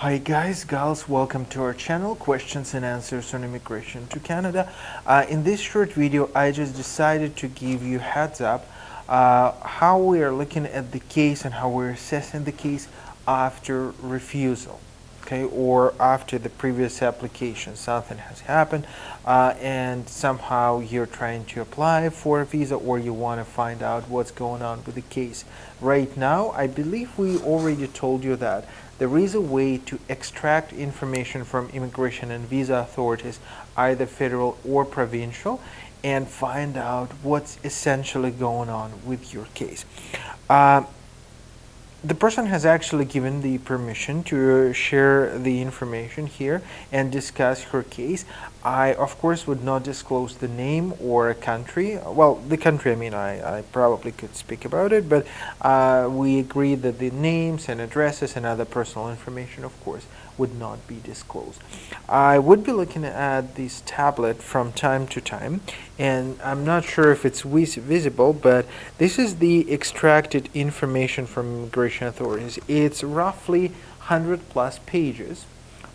Hi guys, gals, welcome to our channel, questions and answers on immigration to Canada. In this short video, I just decided to give you heads up how we are looking at the case and how we're assessing the case after refusal. Okay, or after the previous application, something has happened and somehow you're trying to apply for a visa or you want to find out what's going on with the case. Right now, I believe we already told you that there is a way to extract information from immigration and visa authorities, either federal or provincial, and find out what's essentially going on with your case. The person has actually given the permission to share the information here and discuss her case. I, of course, would not disclose the name or a country. Well, the country, I mean, I probably could speak about it, but we agreed that the names and addresses and other personal information, of course, would not be disclosed. I would be looking at this tablet from time to time, and I'm not sure if it's visible, but this is the extracted information from immigration authorities. It's roughly 100 plus pages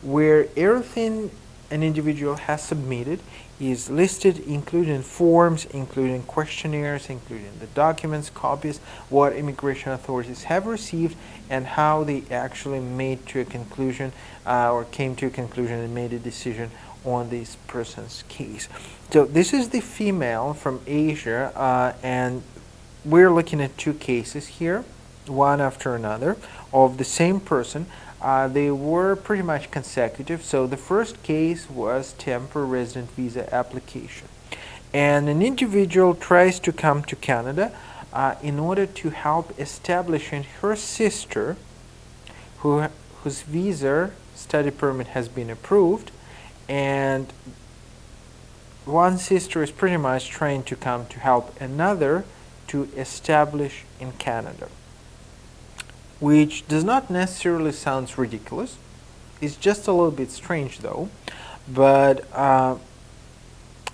where everything an individual has submitted is listed, including forms, including questionnaires, including the documents, copies, what immigration authorities have received, and how they actually made to a conclusion or came to a conclusion and made a decision on this person's case. So this is the female from Asia, and we're looking at two cases here, one after another, of the same person. They were pretty much consecutive. So the first case was temporary resident visa application. And an individual tries to come to Canada in order to help establishing her sister, whose visa study permit has been approved, and one sister is pretty much trying to come to help another to establish in Canada, which does not necessarily sound ridiculous. It's just a little bit strange though. But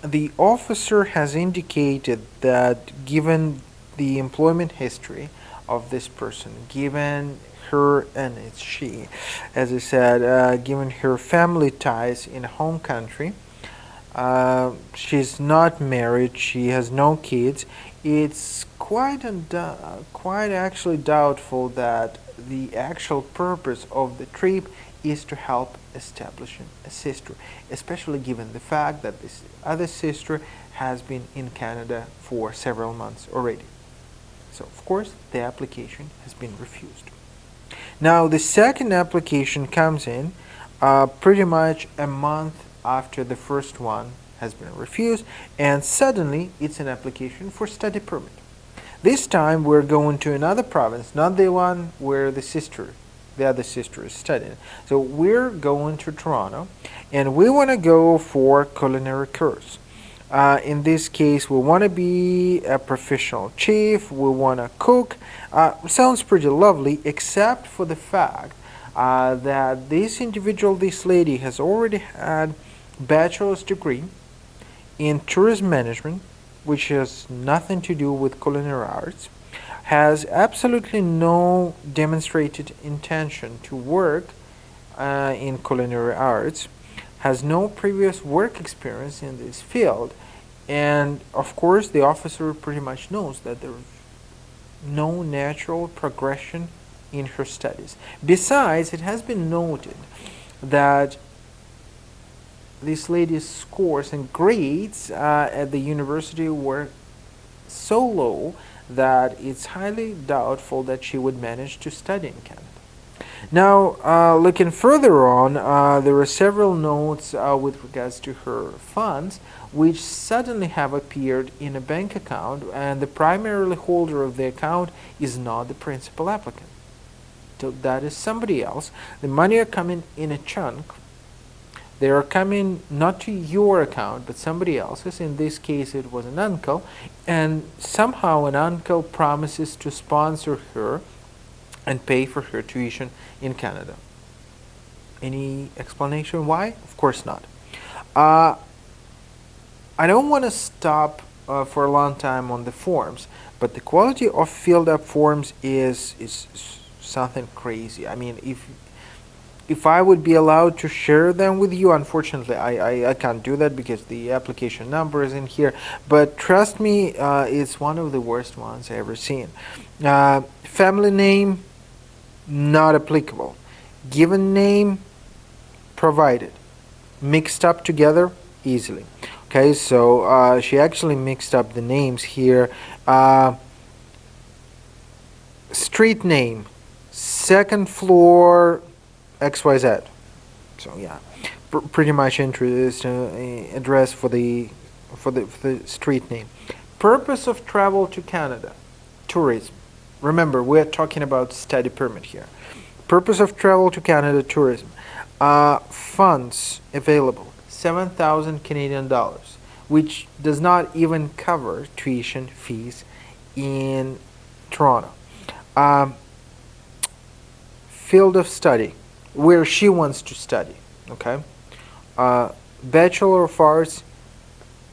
the officer has indicated that given the employment history of this person, given her, and it's she, as I said, given her family ties in home country, she's not married, she has no kids. It's quite actually doubtful that the actual purpose of the trip is to help establishing a sister, especially given the fact that this other sister has been in Canada for several months already. So, of course, the application has been refused. Now, the second application comes in pretty much a month after the first one has been refused, and suddenly it's an application for study permit. This time we're going to another province, not the one where the other sister is studying. So we're going to Toronto, and we want to go for culinary course. In this case, we want to be a professional chef, we want to cook. Sounds pretty lovely, except for the fact that this individual, this lady, has already had bachelor's degree in tourism management, which has nothing to do with culinary arts, has absolutely no demonstrated intention to work in culinary arts, has no previous work experience in this field, and of course the officer pretty much knows that there is no natural progression in her studies. Besides, it has been noted that this lady's scores and grades at the university were so low that it's highly doubtful that she would manage to study in Canada. Now, looking further on, there are several notes with regards to her funds, which suddenly have appeared in a bank account, and the primary holder of the account is not the principal applicant. So that is somebody else. The money are coming in a chunk. They are coming not to your account, but somebody else's. In this case, it was an uncle, and somehow an uncle promises to sponsor her and pay for her tuition in Canada. Any explanation why? Of course not. I don't want to stop for a long time on the forms, but the quality of filled up forms is something crazy. I mean, if if I would be allowed to share them with you. Unfortunately, I can't do that because the application number is in here. But trust me, it's one of the worst ones I ever seen. Family name, not applicable. Given name, provided. Mixed up together, easily. Okay, so she actually mixed up the names here. Street name, second floor, XYZ. So yeah, pretty much interest address for the street name. Purpose of travel to Canada, tourism. Remember, we're talking about study permit here. Purpose of travel to Canada, tourism. Funds available, 7,000 Canadian dollars, which does not even cover tuition fees in Toronto. Field of study, where she wants to study. Okay. Bachelor of Arts,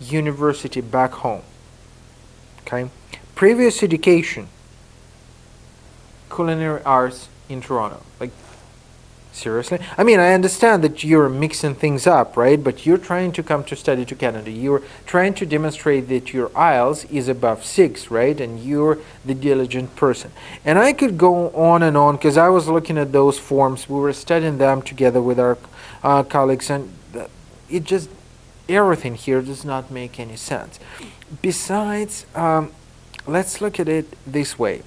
university back home. Okay. Previous education, culinary arts in Toronto. Like, seriously? I mean, I understand that you're mixing things up, right? But you're trying to come to study to Canada. You're trying to demonstrate that your IELTS is above 6, right? And you're the diligent person. And I could go on and on because I was looking at those forms. We were studying them together with our colleagues, and it just, everything here does not make any sense. Besides, let's look at it this way.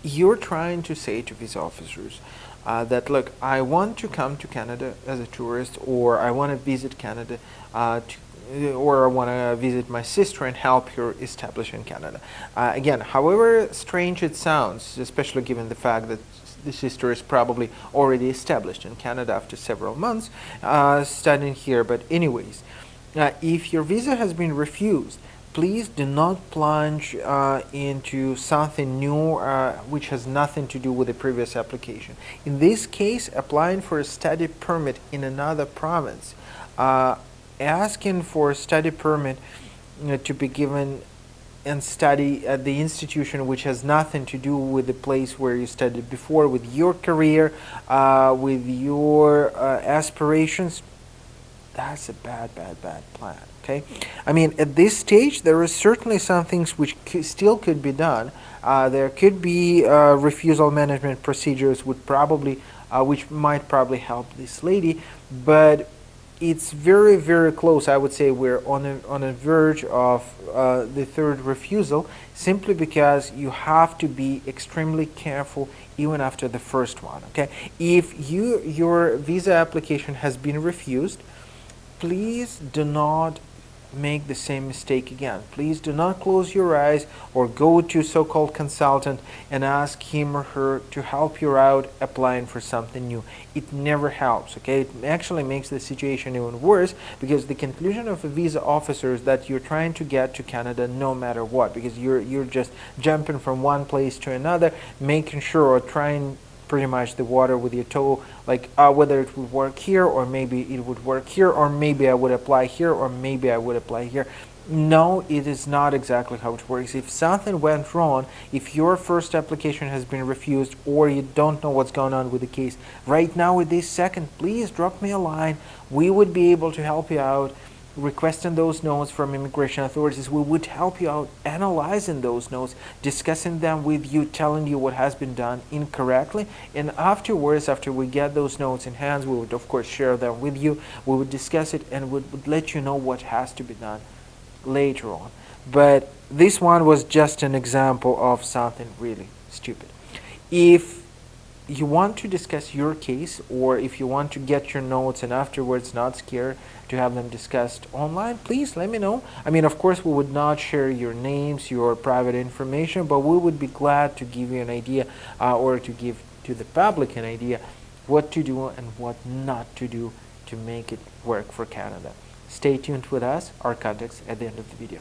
You're trying to say to visa officers that, look, I want to come to Canada as a tourist, or I want to visit Canada, or I want to visit my sister and help her establish in Canada. Again, however strange it sounds, especially given the fact that the sister is probably already established in Canada after several months studying here. But anyways, if your visa has been refused, please do not plunge into something new which has nothing to do with the previous application. In this case, applying for a study permit in another province, asking for a study permit to be given and study at the institution which has nothing to do with the place where you studied before, with your career, with your aspirations, that's a bad plan. Okay, I mean, at this stage there are certainly some things which still could be done. There could be refusal management procedures would probably which might probably help this lady, but it's very close. I would say we're on a verge of the third refusal, simply because you have to be extremely careful even after the first one. Okay, if your visa application has been refused, please do not make the same mistake again. Please do not close your eyes or go to so-called consultant and ask him or her to help you out applying for something new. It never helps. Okay, it actually makes the situation even worse, because the conclusion of a visa officer is that you're trying to get to Canada no matter what, because you're just jumping from one place to another, making sure or trying pretty much the water with your toe, like whether it would work here, or maybe it would work here, or maybe I would apply here, or maybe I would apply here. No, it is not exactly how it works. If something went wrong, if your first application has been refused, or you don't know what's going on with the case right now at this second, please drop me a line. We would be able to help you out requesting those notes from immigration authorities. We would help you out analyzing those notes, discussing them with you, telling you what has been done incorrectly, and afterwards, after we get those notes in hands, we would of course share them with you. We would discuss it and would let you know what has to be done later on. But this one was just an example of something really stupid. If you want to discuss your case, or if you want to get your notes and afterwards not scared to have them discussed online, please let me know. I mean, of course, we would not share your names, your private information, but we would be glad to give you an idea or to give to the public an idea what to do and what not to do to make it work for Canada. Stay tuned with us, our contacts at the end of the video.